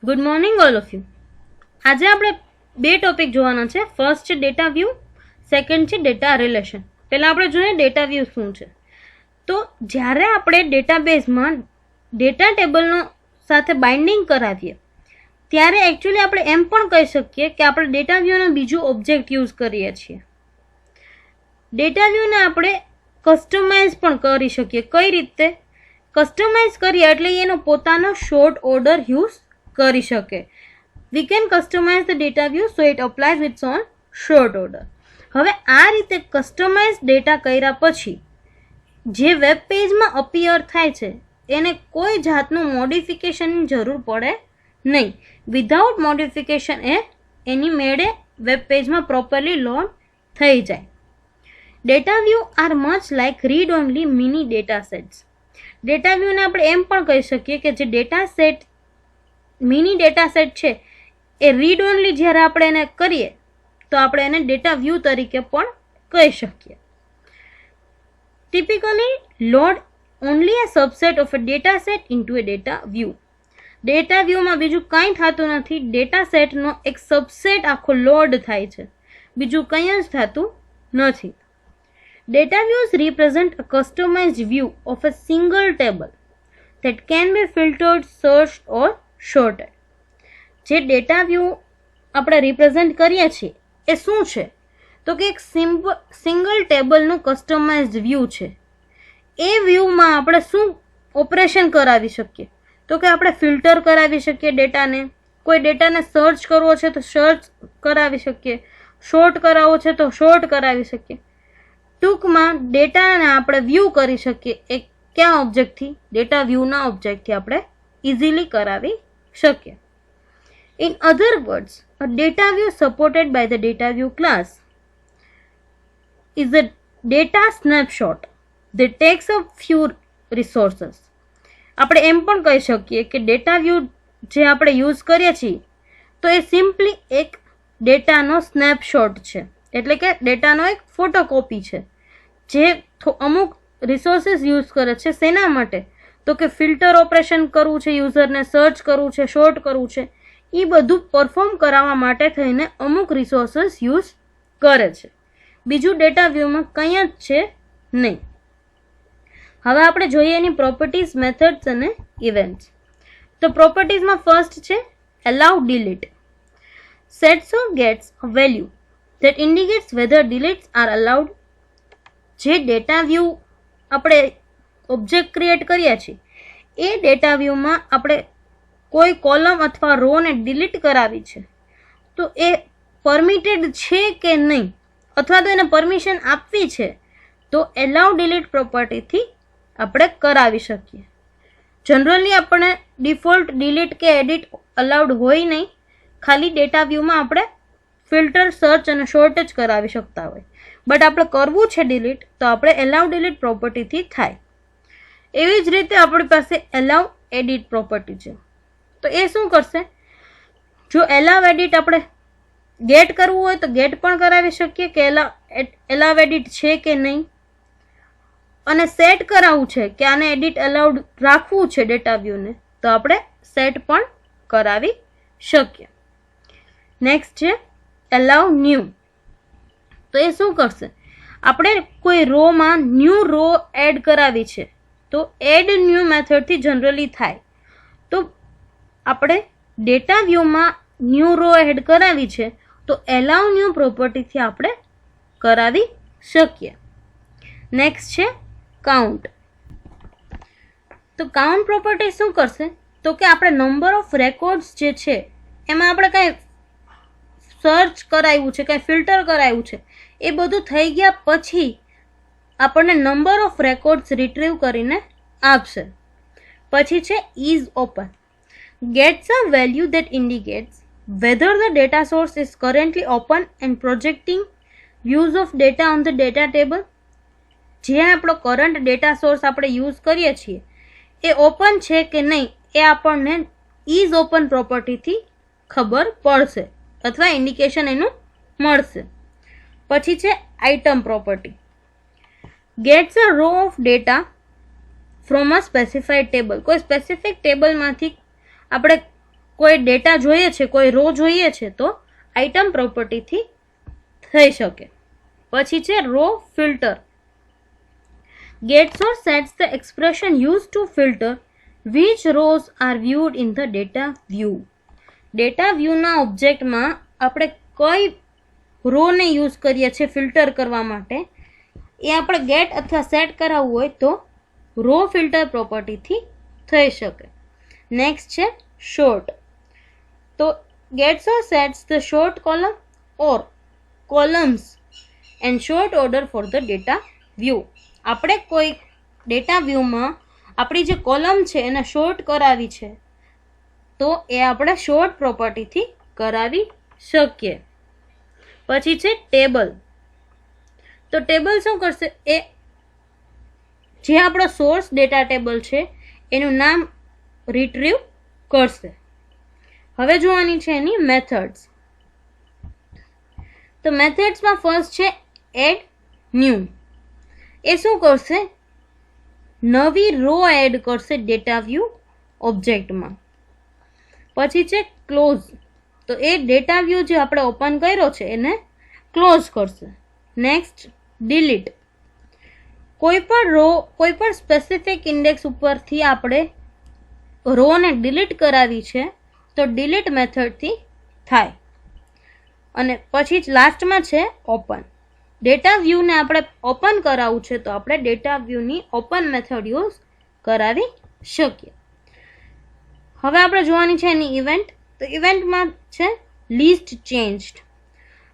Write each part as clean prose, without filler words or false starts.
Good morning all of you. આજે આપણે બે ટોપિક જોવાના છે. ફર્સ્ટ છે ડેટા વ્યૂ, સેકન્ડ છે ડેટા રિલેશન. પહેલાં આપણે જોઈએ ડેટા વ્યૂ શું છે. તો જ્યારે આપણે ડેટાબેઝમાં ડેટા ટેબલનો સાથે બાઇન્ડિંગ કરાવીએ ત્યારે એકચ્યુઅલી આપણે એમ પણ કહી શકીએ કે આપણે ડેટા વ્યૂનો બીજું ઓબ્જેક્ટ યુઝ કરીએ છીએ. ડેટા વ્યૂને આપણે કસ્ટમાઇઝ પણ કરી શકીએ. કઈ રીતે કસ્ટમાઇઝ કરીએ એટલે એનો પોતાનો શોર્ટ ઓર્ડર યુઝ કરી શકે. We can customize the data view so it applies with own sort order. હવે આ રીતે કસ્ટમાઇઝ ડેટા કર્યા પછી જે વેબ પેજમાં અપિયર થાય છે એને કોઈ જાતનું મોડિફિકેશનની જરૂર પડે નહીં. વિધાઉટ મોડિફિકેશન એની મેળે વેબ પેજમાં પ્રોપરલી લોડ થઈ જાય. Data view are much like read only mini data sets. Data વ્યૂને આપણે એમ પણ કહી શકીએ કે જે data set mini data set છે એ રીડ ઓનલી જ્યારે આપણે એને કરીએ તો આપણે એને ડેટા વ્યૂ તરીકે પણ કહી શકીએ. Typically load only a subset of a data set into a data view. Data વ્યૂમાં બીજું કંઈ થતું નથી. ડેટા સેટનો એક સબસેટ આખો લોડ થાય છે, બીજું કંઈ જ થતું નથી. Data views represent a customized view of a single table that can be filtered, searched or sorted. જે ડેટા વ્યૂ આપણે રિપ્રેઝેન્ટ કરીએ છીએ એ શું છે તો કે એક સિંગલ ટેબલનું કસ્ટમાઇઝડ વ્યૂ છે. એ વ્યૂમાં આપણે શું ઓપરેશન કરાવી શકીએ તો કે આપણે ફિલ્ટર કરાવી શકીએ ડેટાને, કોઈ ડેટાને સર્ચ કરવો છે તો સર્ચ કરાવી શકીએ, શોર્ટ કરાવવો છે તો શોર્ટ કરાવી શકીએ. ટૂંકમાં ડેટાને આપણે વ્યૂ કરી શકીએ. એ ક્યાં ઓબ્જેક્ટથી? ડેટા વ્યૂના ઓબ્જેક્ટથી આપણે ઇઝીલી કરાવી શકીએ. In other words, a data view supported by the data view class is a data snapshot that takes up few resources. આપણે એમ પણ કહી શકીએ કે ડેટા વ્યૂ જે આપણે યુઝ કરીએ છીએ તો એ સિમ્પલી એક ડેટાનો સ્નેપશોટ છે, એટલે કે ડેટાનો એક ફોટોકોપી છે જે અમુક રિસોર્સિસ યુઝ કરે છે. શેના માટે? તો કે ફિલ્ટર ઓપરેશન કરવું છે, યુઝરને સર્ચ કરવું છે, શોર્ટ કરવું છે, એ બધું પરફોર્મ કરાવવા માટે થઈને અમુક રિસોર્સિસ યુઝ કરે છે. બીજું ડેટા વ્યૂમાં કંઈ જ છે નહીં. હવે આપણે જોઈએ એની પ્રોપર્ટીઝ, મેથડ્સ અને ઇવેન્ટ્સ. તો પ્રોપર્ટીઝમાં ફર્સ્ટ છે allow delete. Sets of gets a value that indicates whether deletes are allowed. જે ડેટા વ્યૂ આપણે ઓબ્જેક્ટ ક્રિએટ કર્યા છે એ ડેટા વ્યૂમાં આપણે કોઈ કોલમ અથવા રોને ડિલીટ કરાવી છે તો એ પરમિટેડ છે કે નહીં, અથવા તો એને પરમિશન આપવી છે તો એલાઉ ડિલીટ પ્રોપર્ટીથી આપણે કરાવી શકીએ. જનરલી આપણે ડિફોલ્ટ ડિલીટ કે એડિટ અલાઉડ હોય નહીં, ખાલી ડેટા વ્યૂમાં આપણે ફિલ્ટર, સર્ચ અને શોર્ટ જ કરાવી શકતા હોય. બટ આપણે કરવું છે ડિલીટ તો આપણે એલાઉ ડિલીટ પ્રોપર્ટીથી થાય. એવી જ રીતે આપણી પાસે એલાઉ એડિટ પ્રોપર્ટી છે. તો એ શું કરશે? જો એલાવ એડિટ આપણે ગેટ કરવું હોય તો ગેટ પણ કરાવી શકીએ કે એલાવ એડિટ છે કે નહીં, અને સેટ કરાવવું છે કે આને એડિટ અલાઉડ રાખવું છે ડેટા વ્યૂને તો આપણે સેટ પણ કરાવી શકીએ. નેક્સ્ટ છે એલાવ ન્યૂ. તો એ શું કરશે? આપણે કોઈ રોમાં ન્યૂ રો એડ કરાવી છે તો એડ ન્યૂ મેથડથી જનરલી થાય. તો આપણે ડેટા વ્યૂમાં ન્યૂ રો એડ કરાવી છે તો એલાઉ ન્યૂ પ્રોપર્ટીથી આપણે કરાવી શકીએ. નેક્સ્ટ છે કાઉન્ટ. તો કાઉન્ટ પ્રોપર્ટી શું કરશે તો કે આપણે નંબર ઓફ રેકોર્ડ્સ જે છે એમાં આપણે કાંઈ સર્ચ કરાવ્યું છે, કાંઈ ફિલ્ટર કરાવ્યું છે, એ બધું થઈ ગયા પછી આપણને નંબર ઓફ રેકોર્ડ્સ રિટ્રીવ કરીને આપશે. પછી છે is open. Gets a value that indicates whether the data source is currently open and projecting views of data on the data table. જે આપણો કરંટ ડેટા સોર્સ આપણે યુઝ કરીએ છીએ એ ઓપન છે કે નહીં એ આપણને ઇઝ ઓપન પ્રોપર્ટીથી ખબર પડશે અથવા ઇન્ડિકેશન એનું મળશે. પછી છે item property. Gets a row of data from a specified table. કોઈ સ્પેસિફિક ટેબલમાંથી આપણે કોઈ ડેટા જોઈએ છે, કોઈ રો જોઈએ છે, તો આઇટમ પ્રોપર્ટીથી થઈ શકે. પછી છે row filter. Get source sets the expression use to filter which rows are viewed in the data view. Data વ્યૂના ઓબ્જેક્ટમાં આપણે કઈ રોને યુઝ કરીએ છીએ ફિલ્ટર કરવા માટે, એ આપણે ગેટ અથવા સેટ કરાવવું હોય તો રો ફિલ્ટર પ્રોપર્ટીથી થઈ શકે. નેક્સ્ટ છે શોર્ટ. તો get source sets the sort column or columns and sort order for the data view. આપણે કોઈ ડેટા વ્યૂમાં આપણી જે કોલમ છે એને શોર્ટ કરાવી છે તો એ આપણે શોર્ટ પ્રોપર્ટીથી કરાવી શકીએ. પછી છે ટેબલ. તો ટેબલ શું કરશે, એ જે આપણો સોર્સ ડેટા ટેબલ છે એનું નામ રિટ્રીવ કરશે. હવે જોવાની છે એની મેથડ્સ. તો મેથડ્સમાં ફર્સ્ટ છે એડ ન્યૂ. એ શું કરશે, નવી રો એડ કરશે ડેટા વ્યૂ ઓબ્જેક્ટમાં. પછી છે ક્લોઝ. તો એ ડેટા વ્યૂ જે આપણે ઓપન કર્યો છે એને ક્લોઝ કરશે. Next delete. કોઈ પણ રો, કોઈ પણ સ્પેસિફિક ઇન્ડેક્સ ઉપરથી આપણે રોને ડિલીટ કરાવી છે તો ડિલીટ મેથડથી થાય. અને પછી જ લાસ્ટમાં છે ઓપન. ડેટા વ્યૂને આપણે ઓપન કરાવવું છે તો આપણે ડેટા વ્યૂની ઓપન મેથડ યુઝ કરાવી શકીએ. હવે આપણે જોવાની છે એની ઇવેન્ટ. તો ઇવેન્ટમાં છે લિસ્ટ ચેન્જડ.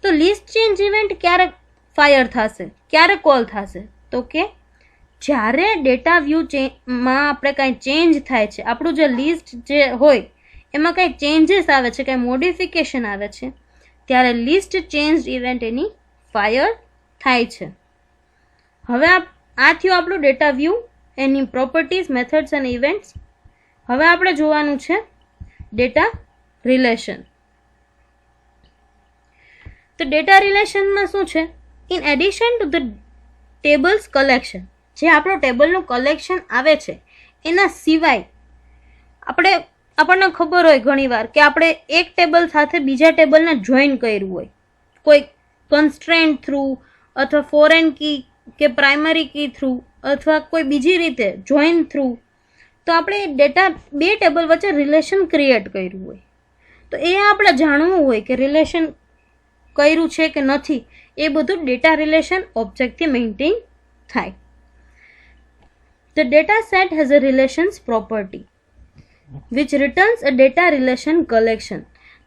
તો લિસ્ટ ચેન્જ ઇવેન્ટ ક્યારે ફાયર થશે, ક્યારે કોલ થશે, તો કે જ્યારે ડેટા વ્યૂમાં આપણે કાંઈ ચેન્જ થાય છે, આપણું જે લિસ્ટ જે હોય એમાં કાંઈ ચેન્જીસ આવે છે, કાંઈ મોડિફિકેશન આવે છે, ત્યારે લિસ્ટ ચેન્જ ઇવેન્ટ એની ફાયર થાય છે. હવે આ થયું આપણું ડેટા વ્યૂ, એની પ્રોપર્ટીઝ, મેથડ્સ અને ઇવેન્ટ્સ. હવે આપણે જોવાનું છે ડેટા રિલેશન. તો ડેટા રિલેશનમાં શું છે, in addition to the tables collection, જે આપણો ટેબલનું કલેક્શન આવે છે એના સિવાય આપણને ખબર હોય ઘણીવાર કે આપણે એક ટેબલ સાથે બીજા ટેબલને જોઈન કર્યું હોય, કોઈ કન્સ્ટ્રેન્ટ થ્રુ અથવા ફોરેન કી કે પ્રાઇમરી કી થ્રુ અથવા કોઈ બીજી રીતે જોઈન થ્રુ, તો આપણે ડેટા બે ટેબલ વચ્ચે રિલેશન ક્રિએટ કર્યું હોય તો એ આપણે જાણવું હોય કે રિલેશન કર્યું છે કે નથી, એ બધું ડેટા રિલેશન ઓબ્જેક્ટથી મેન્ટેન થાય. The data set has a relations property which returns a data relation collection.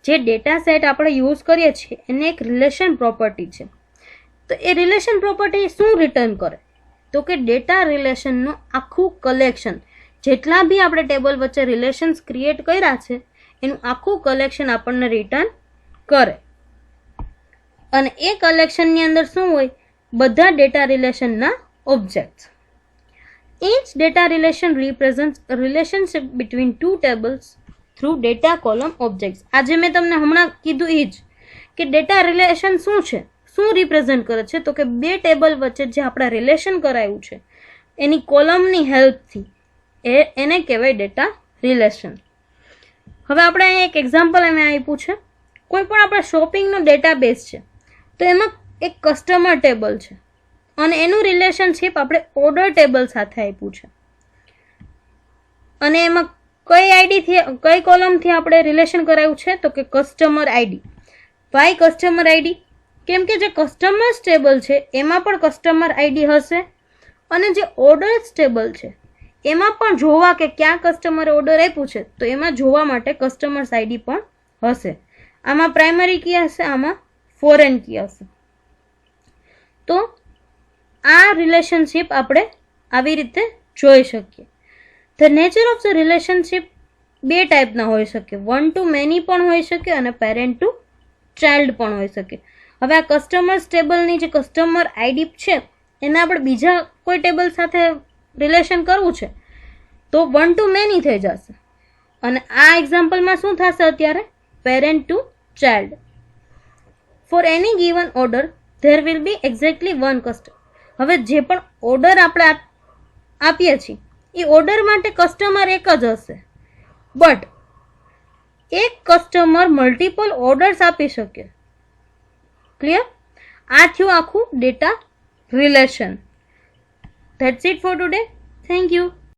જે ડેટા સેટ આપણે યુઝ કરીએ છીએ એને એક રિલેશન પ્રોપર્ટી છે. તો એ રિલેશન પ્રોપર્ટી શું રિટર્ન કરે, તો કે ડેટા રિલેશનનું આખું કલેક્શન, જેટલા બી આપણે ટેબલ વચ્ચે રિલેશન્સ ક્રિએટ કર્યા છે એનું આખું કલેક્શન આપણને રિટર્ન કરે. અને એ કલેક્શનની અંદર શું હોય, બધા ડેટા રિલેશનના ઓબ્જેક્ટ્સ. Each data relation represents a relationship between two tables through data column objects. આજે મેં તમને હમણાં કીધું એ જ કે ડેટા રિલેશન શું છે, શું રિપ્રેઝન્ટ કરે છે, તો કે બે ટેબલ વચ્ચે જે આપણે રિલેશન કરાયું છે એની કોલમની હેલ્પથી એને કહેવાય ડેટા રિલેશન. હવે આપણે અહીંયા એક એક્ઝામ્પલ અમે આપ્યું છે. કોઈ પણ આપણે શોપિંગનો ડેટાબેઝ છે તો એમાં એક કસ્ટમર ટેબલ છે અને એનું રિલેશનશિપ આપણે ઓર્ડર ટેબલ સાથે આપ્યું છે. અને એમાં કઈ આઈડીથી, કઈ કોલમથી આપણે રિલેશન કરાયું છે, તો કે customer ID. Why customer ID? કેમ કે જે કસ્ટમર્સ ટેબલ છે એમાં પણ કસ્ટમર આઈડી હશે અને જે ઓર્ડર્સ ટેબલ છે એમાં પણ જોવા કે ક્યાં કસ્ટમરે ઓર્ડર આપ્યું છે તો એમાં જોવા માટે કસ્ટમર્સ આઈડી પણ હશે. આમાં પ્રાઇમરી કી હશે, આમાં ફોરેન કી હશે. તો આ રિલેશનશિપ આપણે આવી રીતે જોઈ શકીએ. The nature of the relationship બે ટાઈપના હોઈ શકે, વન ટુ મેની પણ હોઈ શકે અને પેરેન્ટ ટુ ચાઇલ્ડ પણ હોઈ શકે. હવે આ કસ્ટમર્સ ટેબલની જે કસ્ટમર આઈડી છે એને આપણે બીજા કોઈ ટેબલ સાથે રિલેશન કરવું છે તો વન ટુ મેની થઈ જશે. અને આ એક્ઝામ્પલમાં શું થશે, અત્યારે parent to child. For any given order there will be exactly one customer. હવે જે પણ ઓર્ડર આપણે આપીએ છીએ એ ઓર્ડર માટે કસ્ટમર એક જ હશે, બટ એક કસ્ટમર મલ્ટિપલ ઓર્ડર્સ આપી શકે. ક્લિયર? આ થયું આખું data relation. That's it four today. Thank you.